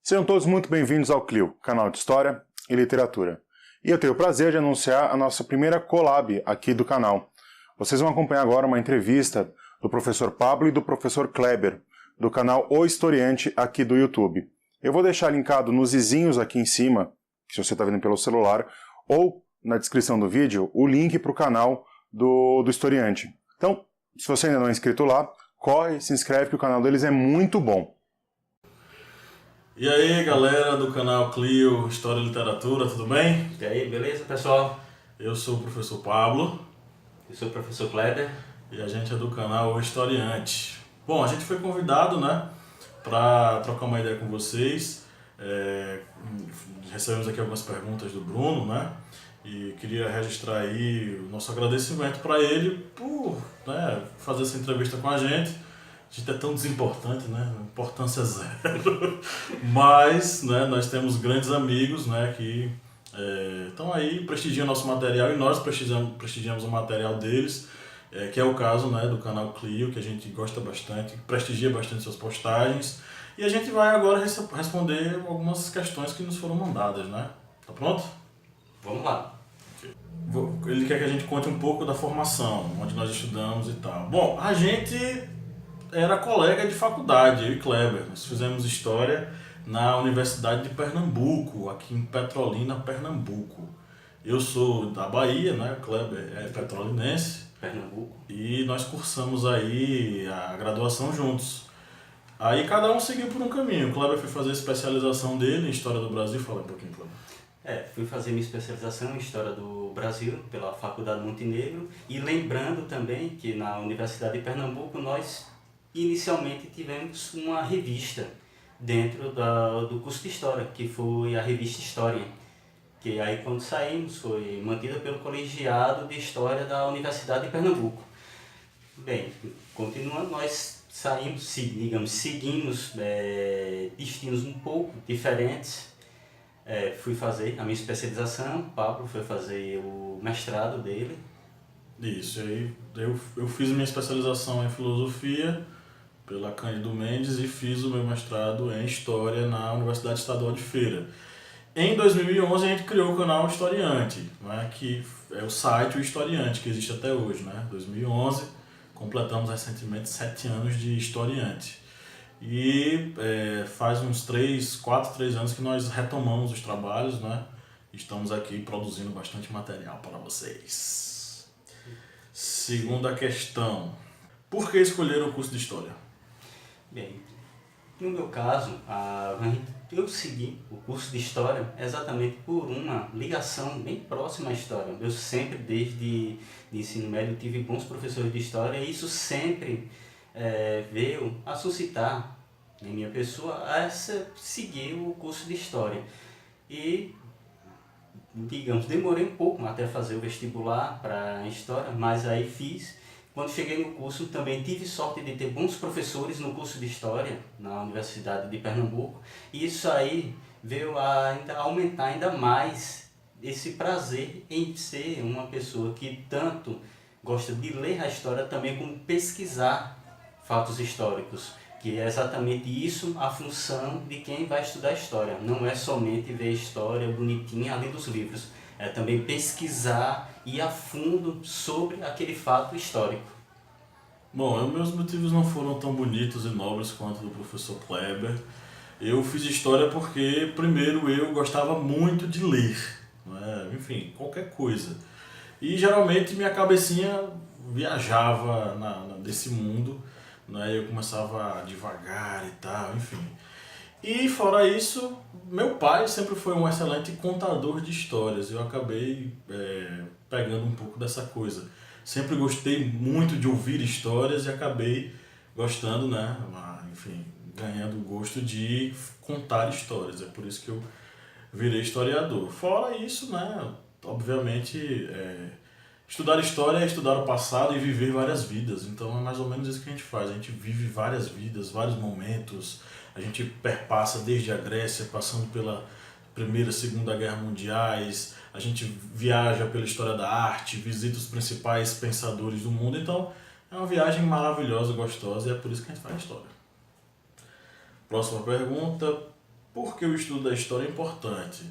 Sejam todos muito bem-vindos ao Clio, canal de História e Literatura. E eu tenho o prazer de anunciar a nossa primeira collab aqui do canal. Vocês vão acompanhar agora uma entrevista do professor Pablo e do professor Kleber, do canal O Historiante aqui do YouTube. Eu vou deixar linkado nos izinhos aqui em cima, se você está vendo pelo celular, ou na descrição do vídeo, o link para o canal do Historiante. Então, se você ainda não é inscrito lá, corre, se inscreve que o canal deles é muito bom. E aí galera do canal Clio História e Literatura, tudo bem? E aí, beleza pessoal? Eu sou o professor Pablo. Eu sou o professor Kleber. E a gente é do canal O Historiante. Bom, a gente foi convidado, né, para trocar uma ideia com vocês. Recebemos aqui algumas perguntas do Bruno, né? E queria registrar aí o nosso agradecimento para ele por, né, fazer essa entrevista com a gente. A gente é tão desimportante, né? Importância zero. Mas, né, nós temos grandes amigos, né, que estão aí, prestigiam nosso material e nós prestigiamos o material deles, que é o caso, né, do canal Clio, que a gente gosta bastante, prestigia bastante suas postagens. E a gente vai agora responder algumas questões que nos foram mandadas, né? Tá pronto? Vamos lá. Ele quer que a gente conte um pouco da formação, onde nós estudamos e tal. Bom, a gente era colega de faculdade, eu e Kleber. Nós fizemos História na Universidade de Pernambuco, aqui em Petrolina, Pernambuco. Eu sou da Bahia, né? O Kleber é petrolinense. Pernambuco. E nós cursamos aí a graduação juntos. Aí cada um seguiu por um caminho. O Kleber foi fazer a especialização dele em História do Brasil. Fala um pouquinho, Kleber. Fui fazer minha especialização em História do Brasil pela Faculdade Montenegro. E lembrando também que na Universidade de Pernambuco nós inicialmente tivemos uma revista dentro do curso de História, que foi a revista História, que aí quando saímos foi mantida pelo colegiado de História da Universidade de Pernambuco. Bem, continuando, nós saímos, digamos, seguimos destinos um pouco diferentes. Fui fazer a minha especialização, o Pablo foi fazer o mestrado dele. Isso, aí eu fiz minha especialização em Filosofia pela Cândido Mendes e fiz o meu mestrado em História na Universidade Estadual de Feira. Em 2011 a gente criou o canal Historiante, né, que é o site O Historiante, que existe até hoje, né? 2011, completamos recentemente 7 anos de Historiante. E faz uns 3 anos que nós retomamos os trabalhos, né? Estamos aqui produzindo bastante material para vocês. Segunda questão: por que escolheram o curso de História? Bem, no meu caso, eu segui o curso de História exatamente por uma ligação bem próxima à História. Eu sempre, desde o ensino médio, tive bons professores de História e isso sempre veio a suscitar em minha pessoa seguir o curso de História. E, digamos, demorei um pouco até fazer o vestibular para História, mas aí fiz. Quando cheguei no curso também tive sorte de ter bons professores no curso de História na Universidade de Pernambuco, e isso aí veio a aumentar ainda mais esse prazer em ser uma pessoa que tanto gosta de ler a história também como pesquisar fatos históricos, que é exatamente isso a função de quem vai estudar história. Não é somente ver a história bonitinha ali dos livros, é também pesquisar e ir a fundo sobre aquele fato histórico. Bom, meus motivos não foram tão bonitos e nobres quanto do professor Kleber. Eu fiz História porque, primeiro, eu gostava muito de ler, né? Enfim, qualquer coisa. E geralmente minha cabecinha viajava desse mundo, né? Eu começava devagar e tal, enfim. E fora isso, meu pai sempre foi um excelente contador de histórias. Eu acabei pegando um pouco dessa coisa. Sempre gostei muito de ouvir histórias e acabei gostando, né? Enfim, ganhando o gosto de contar histórias. É por isso que eu virei historiador. Fora isso, né? Obviamente, estudar história é estudar o passado e viver várias vidas. Então é mais ou menos isso que a gente faz. A gente vive várias vidas, vários momentos. A gente perpassa desde a Grécia, passando pela Primeira e Segunda Guerra Mundiais. A gente viaja pela história da arte, visita os principais pensadores do mundo. Então é uma viagem maravilhosa, gostosa, e é por isso que a gente faz história. Próxima pergunta: Por que o estudo da história é importante?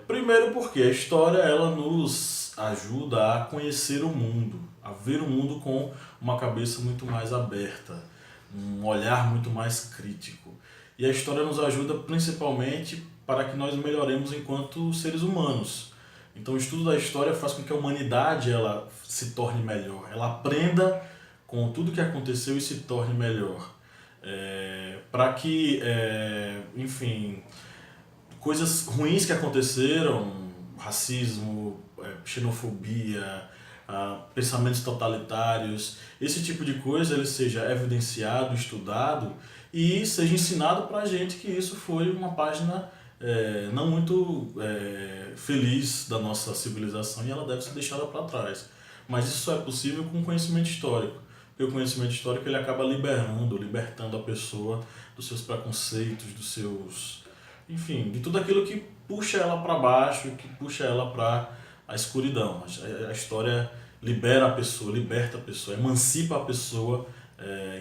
Primeiro porque a história ela nos ajuda a conhecer o mundo, a ver o mundo com uma cabeça muito mais aberta, um olhar muito mais crítico. E a história nos ajuda principalmente para que nós melhoremos enquanto seres humanos. Então o estudo da história faz com que a humanidade ela se torne melhor, ela aprenda com tudo que aconteceu e se torne melhor. Para que, enfim, coisas ruins que aconteceram, racismo, xenofobia, pensamentos totalitários, esse tipo de coisa ele seja evidenciado, estudado e seja ensinado para a gente que isso foi uma página não muito feliz da nossa civilização e ela deve ser deixada para trás. Mas isso só é possível com conhecimento histórico. Porque o conhecimento histórico ele acaba libertando a pessoa dos seus preconceitos, dos seus... enfim, de tudo aquilo que puxa ela para baixo, que puxa ela para a escuridão. A história libera a pessoa, liberta a pessoa, emancipa a pessoa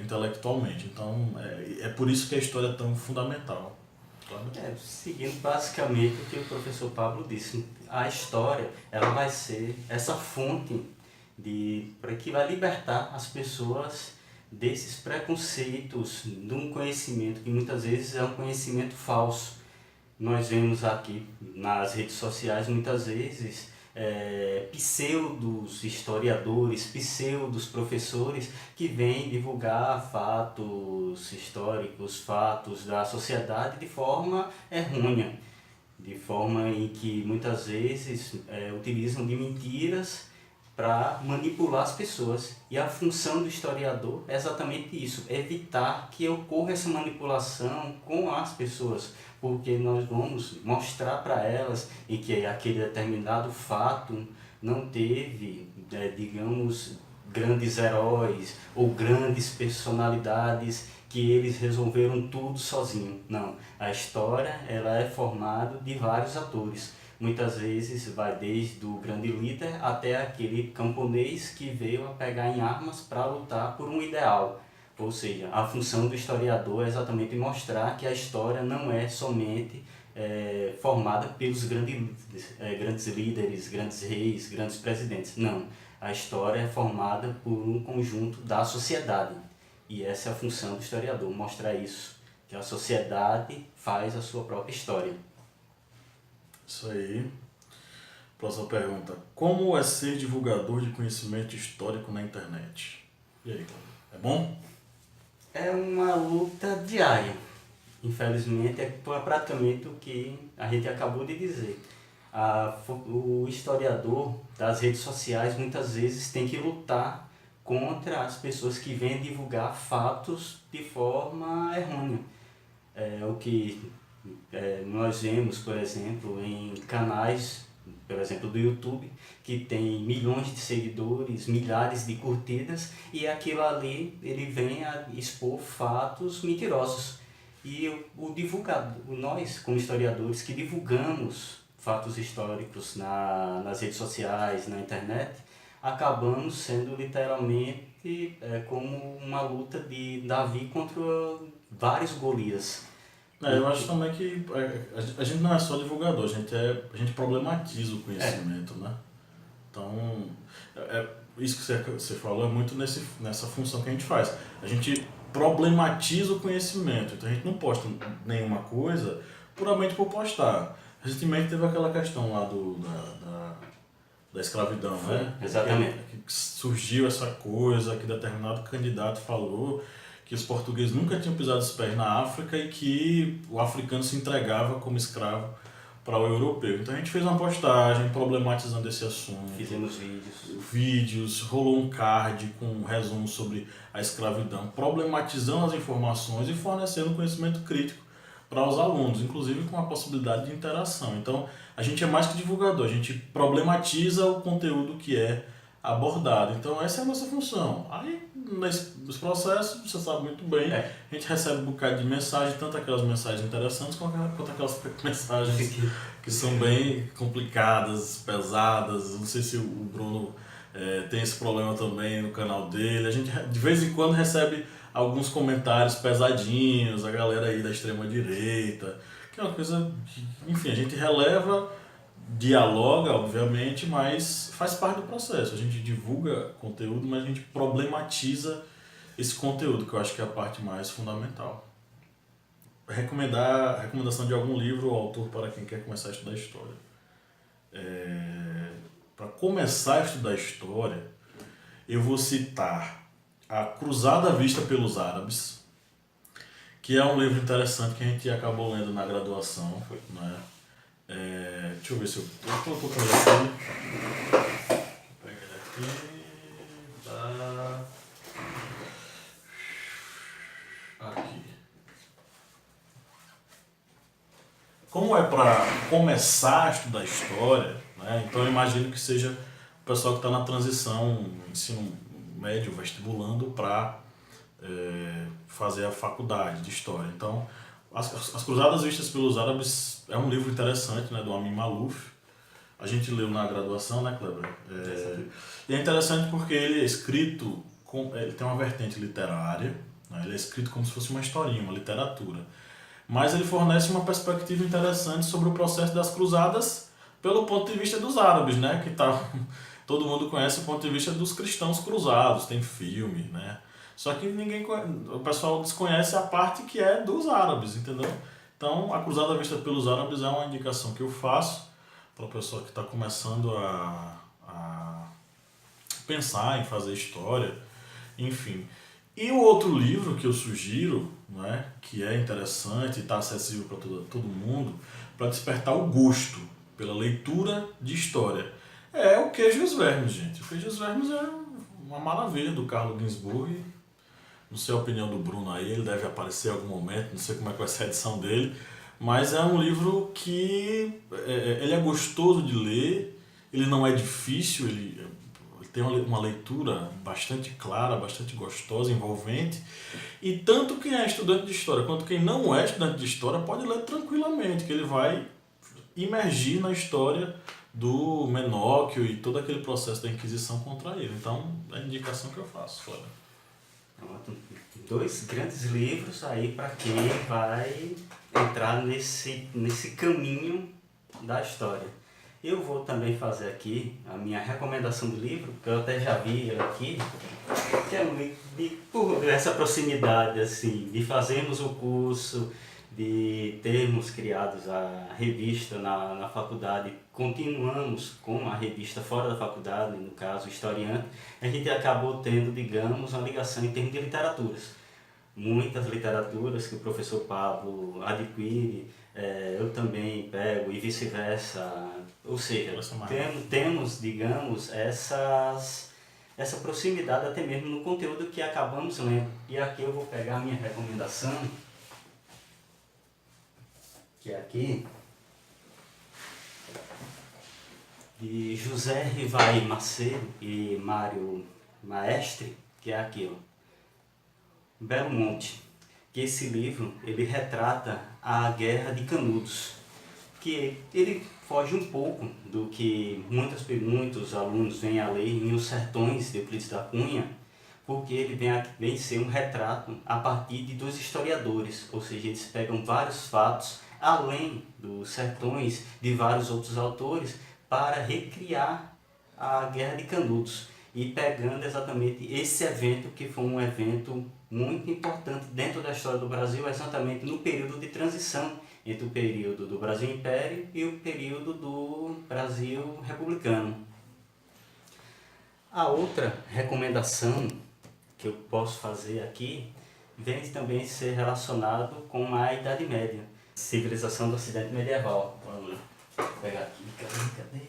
intelectualmente. Então, é por isso que a história é tão fundamental. Claro. Seguindo basicamente o que o professor Pablo disse, a história ela vai ser essa fonte para que vai libertar as pessoas desses preconceitos, de um conhecimento que muitas vezes é um conhecimento falso. Nós vemos aqui nas redes sociais muitas vezes pseudos historiadores, pseudos professores que vêm divulgar fatos históricos, fatos da sociedade de forma errônea, de forma em que muitas vezes utilizam de mentiras para manipular as pessoas. E a função do historiador é exatamente isso, evitar que ocorra essa manipulação com as pessoas, porque nós vamos mostrar para elas em que aquele determinado fato não teve, digamos, grandes heróis ou grandes personalidades que eles resolveram tudo sozinho. Não, a história ela é formada de vários atores. Muitas vezes vai desde o grande líder até aquele camponês que veio a pegar em armas para lutar por um ideal. Ou seja, a função do historiador é exatamente mostrar que a história não é somente formada pelos grandes líderes, grandes reis, grandes presidentes. Não, a história é formada por um conjunto da sociedade. E essa é a função do historiador, mostrar isso, que a sociedade faz a sua própria história. Isso aí. Próxima pergunta. Como é ser divulgador de conhecimento histórico na internet? E aí, Cláudio? É bom? É uma luta diária. Infelizmente, é praticamente o que a gente acabou de dizer. O historiador das redes sociais muitas vezes tem que lutar contra as pessoas que vêm divulgar fatos de forma errônea. O que nós vemos, por exemplo, em canais, por exemplo, do YouTube, que tem milhões de seguidores, milhares de curtidas, e aquilo ali ele vem a expor fatos mentirosos. E o divulgador, nós como historiadores que divulgamos fatos históricos nas redes sociais, na internet, acabamos sendo literalmente como uma luta de Davi contra vários Golias. Eu acho também que a gente não é só divulgador, a gente problematiza o conhecimento, né? Então, isso que você falou é muito nessa função que a gente faz. A gente problematiza o conhecimento, então a gente não posta nenhuma coisa puramente por postar. Recentemente teve aquela questão lá da escravidão, né? Exatamente. Que surgiu essa coisa que determinado candidato falou que os portugueses nunca tinham pisado os pés na África e que o africano se entregava como escravo para o europeu. Então a gente fez uma postagem problematizando esse assunto. Fizemos vídeos, rolou um card com um resumo sobre a escravidão, problematizando as informações e fornecendo conhecimento crítico para os alunos, inclusive com a possibilidade de interação. Então a gente é mais que divulgador, a gente problematiza o conteúdo que é abordado. Então essa é a nossa função. Aí nos processos, você sabe muito bem, a gente recebe um bocado de mensagem, tanto aquelas mensagens interessantes quanto aquelas mensagens que são bem complicadas, pesadas. Não sei se o Bruno tem esse problema também no canal dele. A gente de vez em quando recebe alguns comentários pesadinhos, a galera aí da extrema direita, que é uma coisa que, enfim, a gente releva, dialoga, obviamente, mas faz parte do processo. A gente divulga conteúdo, mas a gente problematiza esse conteúdo, que eu acho que é a parte mais fundamental. Recomendação de algum livro ou autor para quem quer começar a estudar história. Para começar a estudar história, eu vou citar A Cruzada Vista pelos Árabes, que é um livro interessante que a gente acabou lendo na graduação, né? Deixa eu ver se eu estou com ele aqui. Vou pegar ele aqui. Tá. Aqui. Como é para começar a estudar história, né? Então eu imagino que seja o pessoal que está na transição, ensino médio, vestibulando, para fazer a faculdade de história. Então, As Cruzadas Vistas pelos Árabes é um livro interessante, né, do Amin Maalouf. A gente leu na graduação, né, Kleber? E é interessante porque ele é escrito, ele tem uma vertente literária, né, ele é escrito como se fosse uma historinha, uma literatura. Mas ele fornece uma perspectiva interessante sobre o processo das cruzadas pelo ponto de vista dos árabes, né? Que todo mundo conhece o ponto de vista dos cristãos cruzados, tem filme, né? Só que o pessoal desconhece a parte que é dos árabes, entendeu? Então, a Cruzada Vista pelos Árabes é uma indicação que eu faço para o pessoal que está começando a pensar em fazer história, enfim. E o outro livro que eu sugiro, né, que é interessante e está acessível para todo mundo, para despertar o gosto pela leitura de história, é O Queijo e os Vermes, gente. O Queijo e os Vermes é uma maravilha, do Carlo Ginzburg. Não sei a opinião do Bruno aí, ele deve aparecer em algum momento, não sei como é que vai ser a edição dele, mas é um livro que ele é gostoso de ler, ele não é difícil, ele tem uma leitura bastante clara, bastante gostosa, envolvente, e tanto quem é estudante de história quanto quem não é estudante de história pode ler tranquilamente, que ele vai imergir na história do Menóquio e todo aquele processo da Inquisição contra ele. Então, é a indicação que eu faço, Flávio. Pronto. 2 grandes livros aí para quem vai entrar nesse caminho da história. Eu vou também fazer aqui a minha recomendação do livro, que eu até já vi ele aqui, que é um livro por essa proximidade assim, de fazermos o curso, de termos criados a revista na faculdade, continuamos com a revista fora da faculdade, no caso Historiante, a gente acabou tendo, digamos, uma ligação em termos de literaturas. Muitas literaturas que o professor Pablo adquire, eu também pego e vice-versa, ou seja, temos, digamos, essa proximidade até mesmo no conteúdo que acabamos lendo. E aqui eu vou pegar a minha recomendação, que é aqui, de José Rivai Macedo e Mário Maestre, que é aqui, ó, Belo Monte, que esse livro ele retrata a Guerra de Canudos, que ele foge um pouco do que muitos alunos vêm a ler em Os Sertões de Euclides da Cunha, porque ele vem ser um retrato a partir de 2 historiadores, ou seja, eles pegam vários fatos, além dos sertões de vários outros autores, para recriar a Guerra de Canudos, e pegando exatamente esse evento, que foi um evento muito importante dentro da história do Brasil, exatamente no período de transição entre o período do Brasil Império e o período do Brasil Republicano. A outra recomendação que eu posso fazer aqui vem também ser relacionado com a Idade Média, civilização do Ocidente Medieval. Vamos pegar aqui, cadê?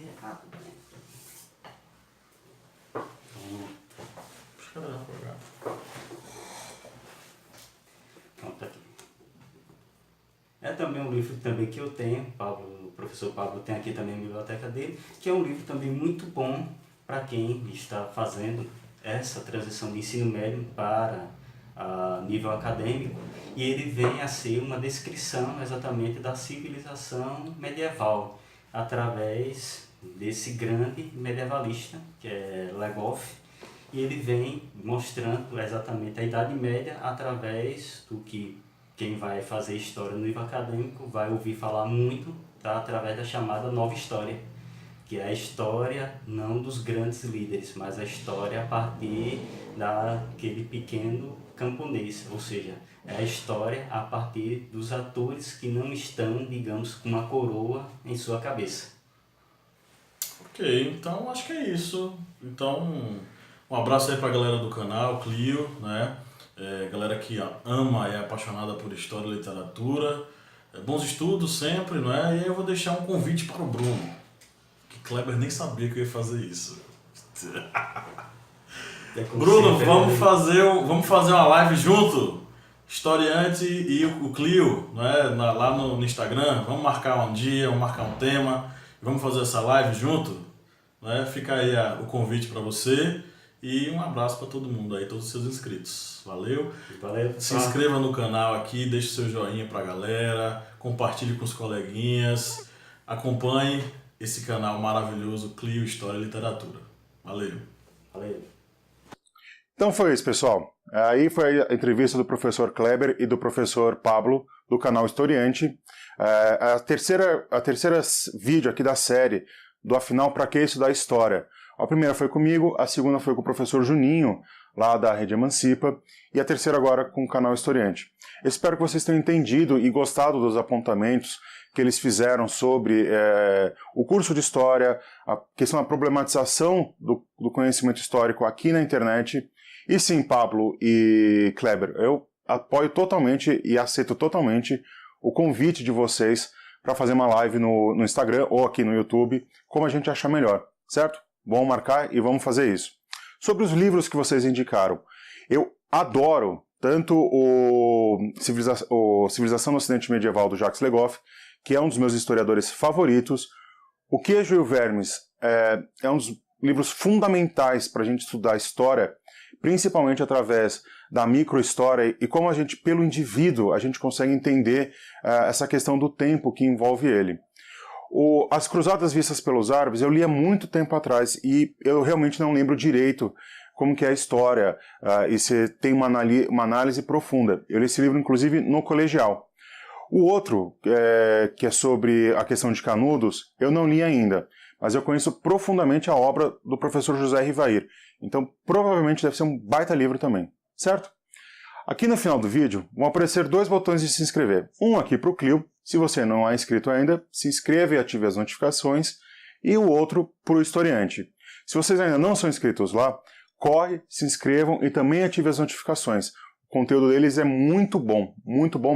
Pronto, aqui. É também um livro também que eu tenho, o professor Pablo tem aqui também a biblioteca dele, que é um livro também muito bom para quem está fazendo essa transição de ensino médio para nível acadêmico, e ele vem a ser uma descrição exatamente da civilização medieval, através desse grande medievalista, que é Le Goff, e ele vem mostrando exatamente a Idade Média através do que quem vai fazer história no nível acadêmico vai ouvir falar muito, tá? Através da chamada Nova História, que é a história não dos grandes líderes, mas a história a partir daquele pequeno camponês, ou seja, é a história a partir dos atores que não estão, digamos, com uma coroa em sua cabeça. Ok, então acho que é isso. Então, um abraço aí pra galera do canal, Clio, né? Galera que ama e é apaixonada por história e literatura. Bons estudos sempre, né? E aí eu vou deixar um convite para o Bruno, que Kleber nem sabia que eu ia fazer isso. Bruno, vamos fazer uma live junto? Historiante e o Clio, né? Lá no Instagram. Vamos marcar um dia, vamos marcar um tema. Vamos fazer essa live junto? Né? Fica aí o convite para você. E um abraço para todo mundo aí, todos os seus inscritos. Valeu? Valeu. Se inscreva no canal aqui, deixe seu joinha pra galera, compartilhe com os coleguinhas, acompanhe esse canal maravilhoso Clio História e Literatura. Valeu. Valeu. Então foi isso, pessoal. Aí foi a entrevista do professor Kleber e do professor Pablo, do canal Historiante. A terceira vídeo aqui da série, do Afinal Pra Que Estudar História. A primeira foi comigo, a segunda foi com o professor Juninho, lá da Rede Emancipa, e a terceira agora com o canal Historiante. Eu espero que vocês tenham entendido e gostado dos apontamentos que eles fizeram sobre o curso de História, a questão da problematização do conhecimento histórico aqui na internet. E sim, Pablo e Kleber, eu apoio totalmente e aceito totalmente o convite de vocês para fazer uma live no Instagram ou aqui no YouTube, como a gente achar melhor, certo? Vamos marcar e vamos fazer isso. Sobre os livros que vocês indicaram, eu adoro tanto o Civilização no Ocidente Medieval, do Jacques Le Goff, que é um dos meus historiadores favoritos. O Queijo e o Vermes é um dos livros fundamentais para a gente estudar história, principalmente através da microhistória e como a gente, pelo indivíduo, a gente consegue entender essa questão do tempo que envolve ele. As Cruzadas Vistas pelos Árabes eu li há muito tempo atrás e eu realmente não lembro direito como que é a história e se tem uma análise profunda. Eu li esse livro, inclusive, no colegial. O outro, que é sobre a questão de Canudos, eu não li ainda, mas eu conheço profundamente a obra do professor José Rivair. Então, provavelmente deve ser um baita livro também, certo? Aqui no final do vídeo vão aparecer dois botões de se inscrever. Um aqui para o Clio, se você não é inscrito ainda, se inscreva e ative as notificações. E o outro para o Historiante. Se vocês ainda não são inscritos lá, corre, se inscrevam e também ative as notificações. O conteúdo deles é muito bom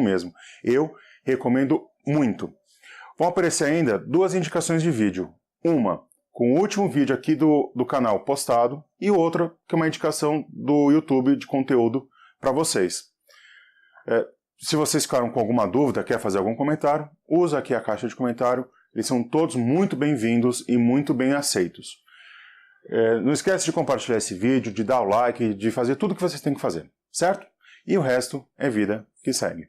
mesmo. Eu recomendo muito. Vão aparecer ainda duas indicações de vídeo. Uma com o último vídeo aqui do canal postado e outra que é uma indicação do YouTube de conteúdo para vocês. Se vocês ficaram com alguma dúvida, quer fazer algum comentário, usa aqui a caixa de comentário. Eles são todos muito bem-vindos e muito bem aceitos. Não esquece de compartilhar esse vídeo, de dar o like, de fazer tudo o que vocês têm que fazer, certo? E o resto é vida que segue.